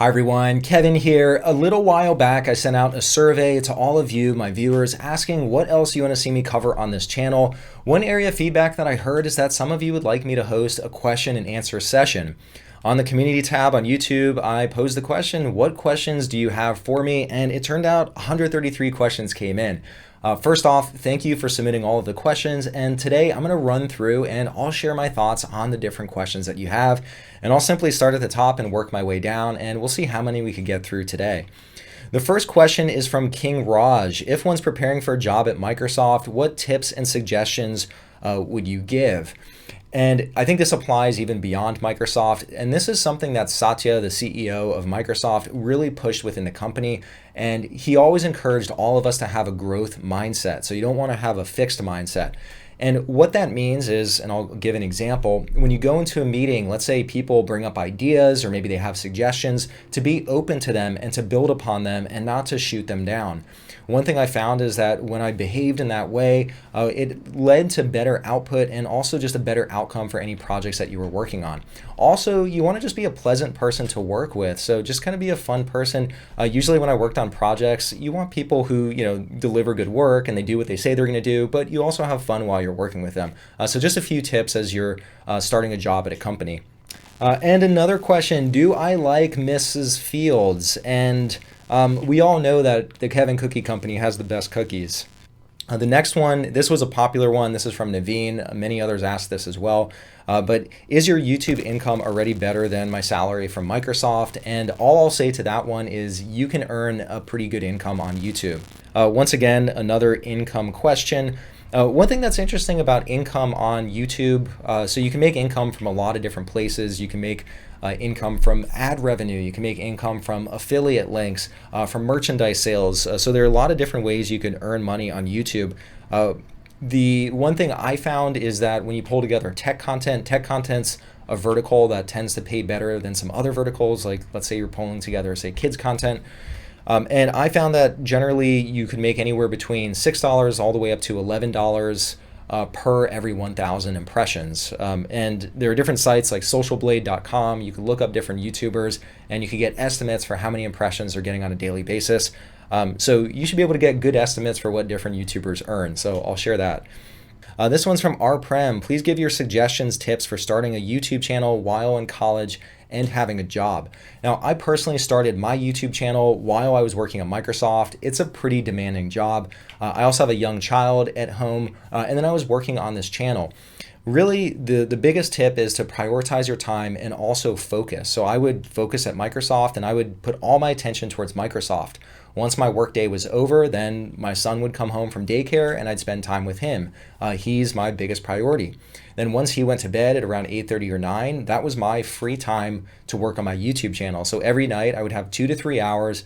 Hi everyone, Kevin here. A little while back, I sent out a survey to all of you, my viewers, asking what else you want to see me cover on this channel. One area of feedback that I heard is that some of you would like me to host a question and answer session. On the community tab on YouTube, I posed the question, what questions do you have for me? And it turned out 133 questions came in. First off, thank you for submitting all of the questions, and today I'm going to run through and I'll share my thoughts on the different questions that you have, and I'll simply start at the top and work my way down, and we'll see how many we can get through today. The first question is from King Raj. If one's preparing for a job at Microsoft, what tips and suggestions would you give? And I think this applies even beyond Microsoft. And this is something that Satya, the CEO of Microsoft, really pushed within the company. And he always encouraged all of us to have a growth mindset. So you don't want to have a fixed mindset. And what that means is, and I'll give an example, when you go into a meeting, let's say people bring up ideas or maybe they have suggestions, to be open to them and to build upon them and not to shoot them down. One thing I found is that when I behaved in that way, it led to better output and also just a better outcome for any projects that you were working on. Also, you want to just be a pleasant person to work with. So just kind of be a fun person. Usually when I worked on projects, you want people who, deliver good work and they do what they say they're going to do, but you also have fun while you're working with them. So just a few tips as you're starting a job at a company. And another question, do I like Mrs. Fields? And we all know that the Kevin Cookie Company has the best cookies. The next one, this was a popular one. This is from Naveen. Many others asked this as well. But is your YouTube income already better than my salary from Microsoft? And all I'll say to that one is you can earn a pretty good income on YouTube. Once again, another income question. One thing that's interesting about income on YouTube, so you can make income from a lot of different places. You can make income from ad revenue. You can make income from affiliate links, from merchandise sales. So there are a lot of different ways you can earn money on YouTube. The one thing I found is that when you pull together tech content's a vertical that tends to pay better than some other verticals. Like let's say you're pulling together, say, kids content. And I found that generally you could make anywhere between $6 all the way up to $11 per every 1,000 impressions. And there are different sites like socialblade.com. You can look up different YouTubers and you can get estimates for how many impressions they're getting on a daily basis. So you should be able to get good estimates for what different YouTubers earn. So I'll share that. This one's from RPrem. Please give your suggestions, tips for starting a YouTube channel while in college and having a job. Now, I personally started my YouTube channel while I was working at Microsoft. It's a pretty demanding job. I also have a young child at home, and then I was working on this channel. Really, the biggest tip is to prioritize your time and also focus. So I would focus at Microsoft and I would put all my attention towards Microsoft. Once my workday was over, then my son would come home from daycare and I'd spend time with him. He's my biggest priority. Then once he went to bed at around 8:30 or 9, that was my free time to work on my YouTube channel. So every night I would have 2 to 3 hours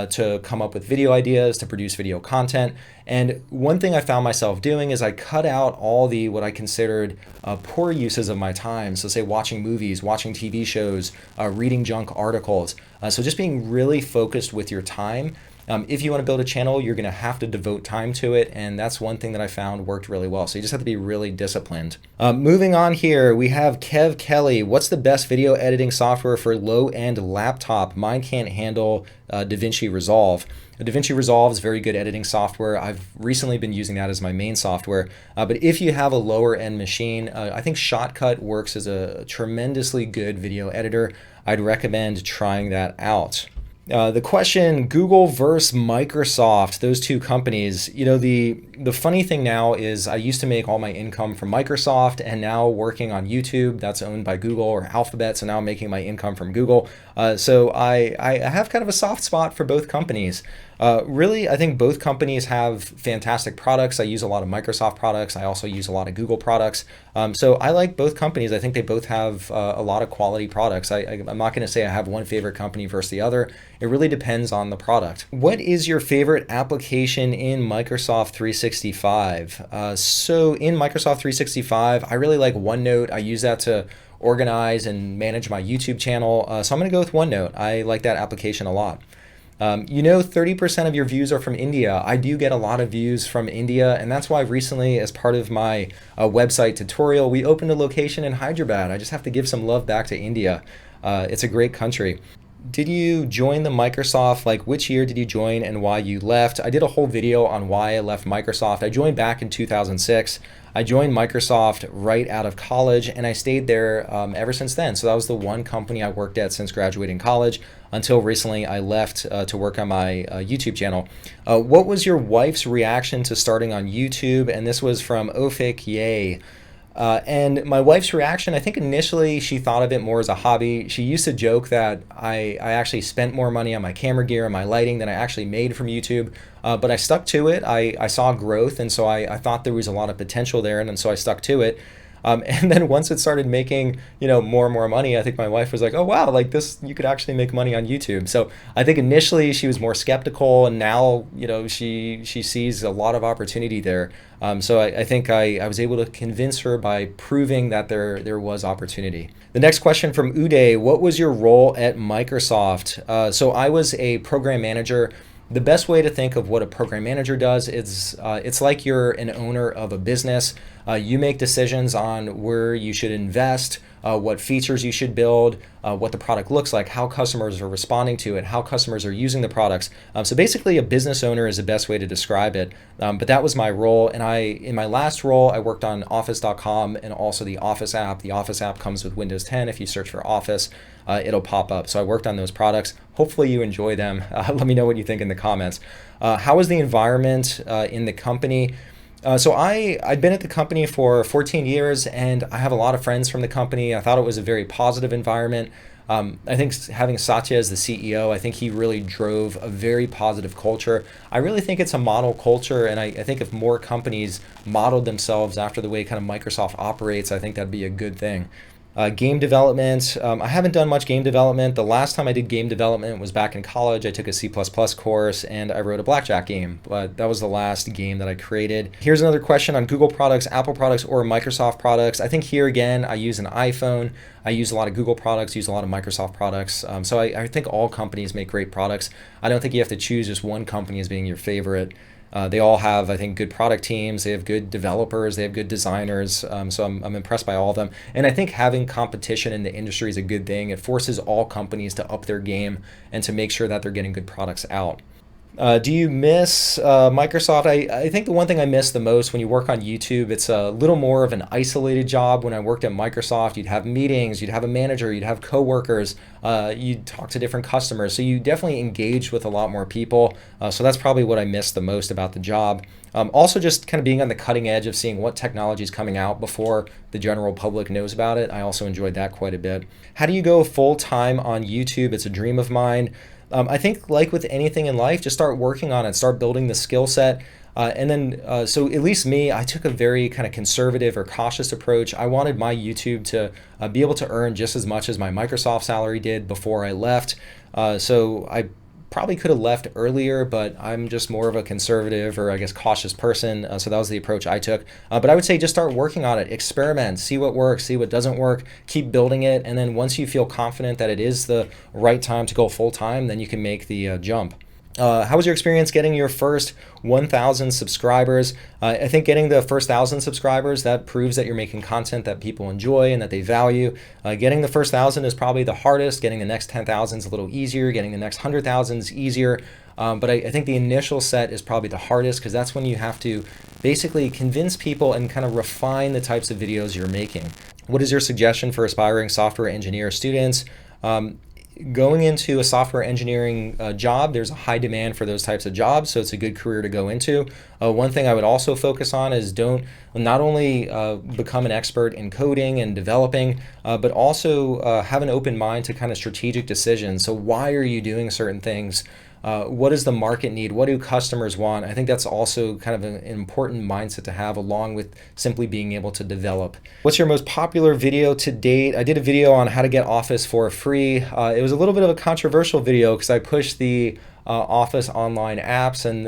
to come up with video ideas, to produce video content. And one thing I found myself doing is I cut out all the what I considered poor uses of my time. So say watching movies, watching TV shows, reading junk articles. So just being really focused with your time. If you want to build a channel, you're going to have to devote time to it, and that's one thing that I found worked really well. So you just have to be really disciplined. Moving on here, we have Kev Kelly. What's the best video editing software for low-end laptop? Mine can't handle DaVinci Resolve. DaVinci Resolve is very good editing software. I've recently been using that as my main software. But if you have a lower-end machine, I think Shotcut works as a tremendously good video editor. I'd recommend trying that out. The question, Google versus Microsoft, those two companies, the funny thing now is I used to make all my income from Microsoft, and now working on YouTube, that's owned by Google or Alphabet, so now I'm making my income from Google. So I have kind of a soft spot for both companies. Really, I think both companies have fantastic products. I use a lot of Microsoft products. I also use a lot of Google products. So I like both companies. I think they both have a lot of quality products. I'm not going to say I have one favorite company versus the other. It really depends on the product. What is your favorite application in Microsoft 365? So in Microsoft 365, I really like OneNote. I use that to organize and manage my YouTube channel. So I'm going to go with OneNote. I like that application a lot. 30% of your views are from India. I do get a lot of views from India, and that's why recently, as part of my website tutorial, we opened a location in Hyderabad. I just have to give some love back to India. It's a great country. Did you join the Microsoft? Like, which year did you join and why you left? I did a whole video on why I left Microsoft. I joined back in 2006. I joined Microsoft right out of college, and I stayed there ever since then. So that was the one company I worked at since graduating college until recently I left to work on my YouTube channel. What was your wife's reaction to starting on YouTube? And this was from Ofik Yay. And my wife's reaction, I think initially she thought of it more as a hobby. She used to joke that I actually spent more money on my camera gear and my lighting than I actually made from YouTube. But I stuck to it. I saw growth, and so I thought there was a lot of potential there, and so I stuck to it. And then once it started making, more and more money, I think my wife was like, oh, wow, like this, you could actually make money on YouTube. So I think initially she was more skeptical, and now, she sees a lot of opportunity there. So I think I was able to convince her by proving that there was opportunity. The next question from Uday, what was your role at Microsoft? So I was a program manager. The best way to think of what a program manager does is it's like you're an owner of a business. You make decisions on where you should invest, what features you should build, what the product looks like, how customers are responding to it, how customers are using the products. So basically a business owner is the best way to describe it. But that was my role. And in my last role, I worked on Office.com and also the Office app. The Office app comes with Windows 10. If you search for Office, it'll pop up. So I worked on those products. Hopefully you enjoy them. Let me know what you think in the comments. How was the environment in the company? So I'd been at the company for 14 years, and I have a lot of friends from the company. I thought it was a very positive environment. I think having Satya as the CEO, I think he really drove a very positive culture. I really think it's a model culture, and I think if more companies modeled themselves after the way kind of Microsoft operates, I think that'd be a good thing. Game development. I haven't done much game development. The last time I did game development was back in college. I took a C++ course and I wrote a blackjack game, but that was the last game that I created. Here's another question on Google products, Apple products, or Microsoft products. I think here again, I use an iPhone. I use a lot of Google products, use a lot of Microsoft products. So I think all companies make great products. I don't think you have to choose just one company as being your favorite. They all have, I think, good product teams. They have good developers. They have good designers. So I'm impressed by all of them. And I think having competition in the industry is a good thing. It forces all companies to up their game and to make sure that they're getting good products out. Do you miss Microsoft? I think the one thing I miss the most when you work on YouTube, it's a little more of an isolated job. When I worked at Microsoft, you'd have meetings, you'd have a manager, you'd have coworkers, you'd talk to different customers. So you definitely engaged with a lot more people. So that's probably what I miss the most about the job. Also just kind of being on the cutting edge of seeing what technology is coming out before the general public knows about it. I also enjoyed that quite a bit. How do you go full time on YouTube? It's a dream of mine. I think like with anything in life, just start working on it, start building the skill set. And then, so at least me, I took a very kind of conservative or cautious approach. I wanted my YouTube to be able to earn just as much as my Microsoft salary did before I left. So I probably could have left earlier, but I'm just more of a conservative or I guess cautious person. So that was the approach I took. But I would say just start working on it, experiment, see what works, see what doesn't work, keep building it. And then once you feel confident that it is the right time to go full time, then you can make the jump. How was your experience getting your first 1,000 subscribers? I think getting the first 1,000 subscribers, that proves that you're making content that people enjoy and that they value. Getting the first 1,000 is probably the hardest. Getting the next 10,000 is a little easier. Getting the next 100,000 is easier. But I think the initial set is probably the hardest because that's when you have to basically convince people and kind of refine the types of videos you're making. What is your suggestion for aspiring software engineer students? Going into a software engineering job, there's a high demand for those types of jobs, so it's a good career to go into. One thing I would also focus on is don't not only become an expert in coding and developing, but also have an open mind to kind of strategic decisions. So why are you doing certain things? What does the market need? What do customers want? I think that's also kind of an important mindset to have along with simply being able to develop. What's your most popular video to date? I did a video on how to get Office for free. It was a little bit of a controversial video because I pushed the Office online apps and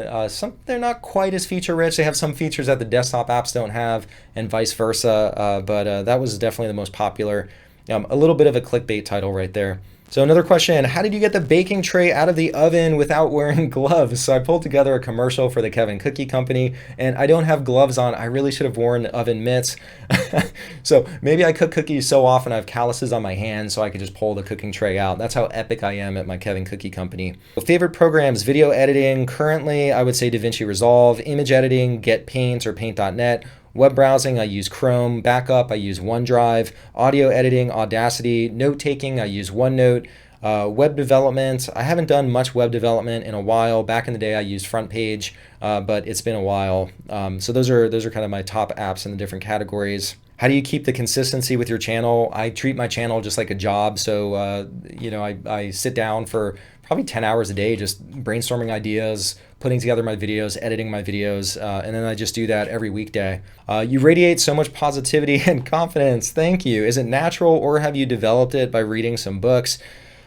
they're not quite as feature rich. They have some features that the desktop apps don't have and vice versa. But that was definitely the most popular. A little bit of a clickbait title right there. So another question, how did you get the baking tray out of the oven without wearing gloves? So I pulled together a commercial for the Kevin Cookie Company, and I don't have gloves on. I really should have worn oven mitts. So maybe I cook cookies so often I have calluses on my hands so I could just pull the cooking tray out. That's how epic I am at my Kevin Cookie Company. Favorite programs, video editing. Currently, I would say DaVinci Resolve. Image editing, Get Paint or Paint.net. Web browsing, I use Chrome. Backup, I use OneDrive. Audio editing, Audacity. Note taking, I use OneNote. Web development, I haven't done much web development in a while. Back in the day, I used FrontPage, but it's been a while. So those are kind of my top apps in the different categories. How do you keep the consistency with your channel? I treat my channel just like a job. So, I sit down for probably 10 hours a day, just brainstorming ideas, putting together my videos, editing my videos, and then I just do that every weekday. You radiate so much positivity and confidence. Thank you. Is it natural or have you developed it by reading some books?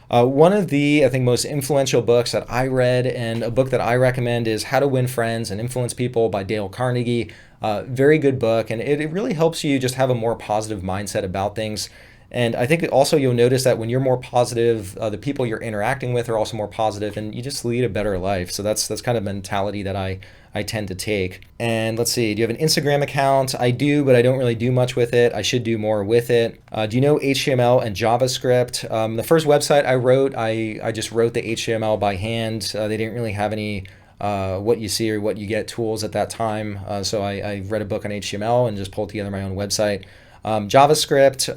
One of the, I think, most influential books that I read and a book that I recommend is How to Win Friends and Influence People by Dale Carnegie. Very good book, and it really helps you just have a more positive mindset about things. And I think also you'll notice that when you're more positive, the people you're interacting with are also more positive, and you just lead a better life. So that's kind of mentality that I tend to take. And let's see, do you have an Instagram account? I do, but I don't really do much with it. I should do more with it. Do you know HTML and JavaScript? The first website I wrote, I just wrote the HTML by hand. They didn't really have any what you see or what you get tools at that time. So I read a book on HTML and just pulled together my own website. JavaScript,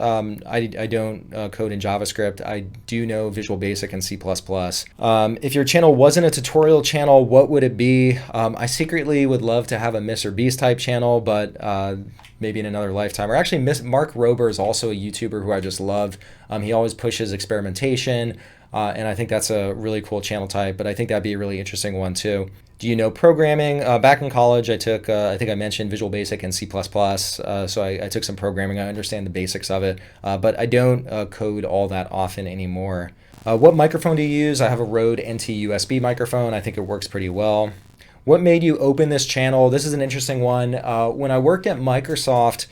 I don't code in JavaScript. I do know Visual Basic and C++. If your channel wasn't a tutorial channel, what would it be? I secretly would love to have a Mr. Beast type channel, but maybe in another lifetime. Or actually, Mark Rober is also a YouTuber who I just love. He always pushes experimentation, and I think that's a really cool channel type, but I think that'd be a really interesting one too. Do you know programming? Back in college, I took, I think I mentioned Visual Basic and C++, so I took some programming. I understand the basics of it, but I don't code all that often anymore. What microphone do you use? I have a Rode NT USB microphone. I think it works pretty well. What made you open this channel? This is an interesting one. When I worked at Microsoft,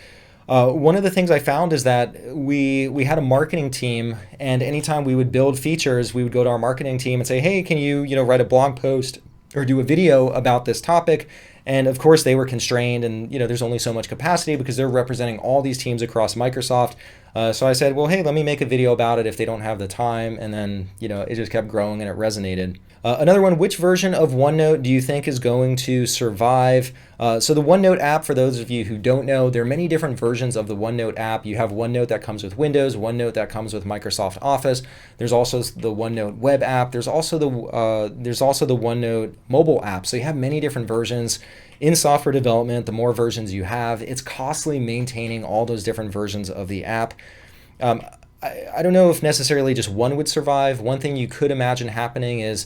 one of the things I found is that we had a marketing team, and anytime we would build features, we would go to our marketing team and say, hey, can you write a blog post or do a video about this topic? And of course they were constrained, and there's only so much capacity because they're representing all these teams across Microsoft. So I said, well, hey, let me make a video about it if they don't have the time. And then it just kept growing and it resonated. Another one, which version of OneNote do you think is going to survive? So the OneNote app, for those of you who don't know, there are many different versions of the OneNote app. You have OneNote that comes with Windows, OneNote that comes with Microsoft Office. There's also the OneNote web app. There's also the OneNote mobile app. So you have many different versions. In software development, the more versions you have, it's costly maintaining all those different versions of the app. I don't know if necessarily just one would survive. One thing you could imagine happening is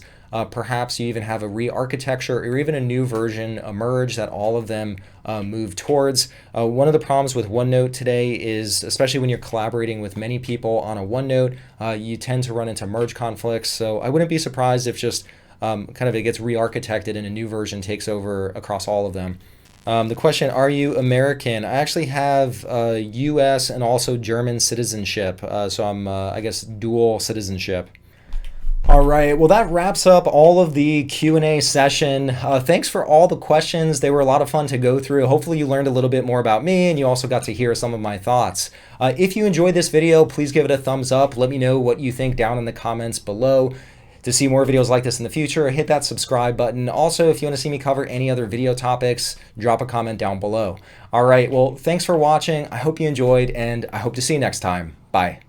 perhaps you even have a re-architecture or even a new version emerge that all of them move towards. One of the problems with OneNote today is, especially when you're collaborating with many people on a OneNote, you tend to run into merge conflicts. So I wouldn't be surprised if just kind of it gets re-architected and a new version takes over across all of them. The question, are you American? I actually have US and also German citizenship, so I'm, I guess, dual citizenship. All right, well, that wraps up all of the Q&A session. Thanks for all the questions. They were a lot of fun to go through. Hopefully you learned a little bit more about me and you also got to hear some of my thoughts. If you enjoyed this video, please give it a thumbs up. Let me know what you think down in the comments below. To see more videos like this in the future, hit that subscribe button. Also, if you want to see me cover any other video topics, drop a comment down below. All right, well, thanks for watching. I hope you enjoyed, and I hope to see you next time. Bye.